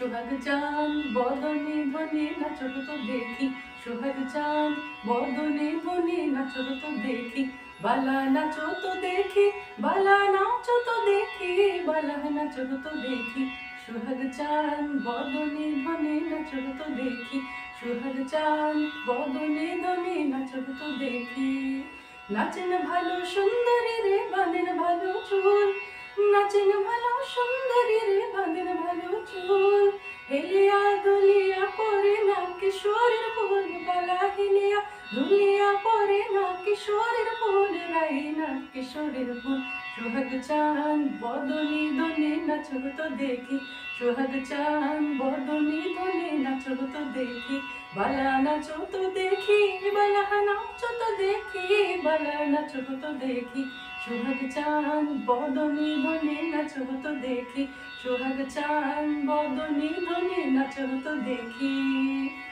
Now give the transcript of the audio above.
সোহাগ চাঁদ বদনে ধনে নাচত তো দেখি, সোহাগ চাঁদ বদনে ধনে নাচত তো দেখি, বালা নাচো তো দেখি, বালা নাচো তো দেখি, বালা নাচো তো দেখি, সোহাগ চাঁদ বদনে ধনে নাচত তো দেখি, সোহাগ চাঁদ বদনে ধনে নাচত তো দেখি। নাচেন ভালো সুন্দরী রে বাঁধেন ভালো চুল, নাচেন ভালো সুন্দরী রে বাঁধেন ভালো চুল, হেলিয়া দুলিয়া পরে না কিশোরের ফুল বালা, হেলিয়া দুলিয়া পরে না কিশোরের ফুল, লাই না কিশোরের ফুল। সোহাগ চাঁদ বদনে ধনে নাচব তো দেখি, সোহাগ চাঁদ বদনে ধনে নাচব তো দেখি, বালা নাচো তো দেখি, বালা নাচো তো দেখি, বালা নাচব তো দেখি, সোহাগ চাঁদ বদনে ধনে নাচব তো দেখি, সোহাগ চাঁদ বদনে ধনে নাচব তো দেখি।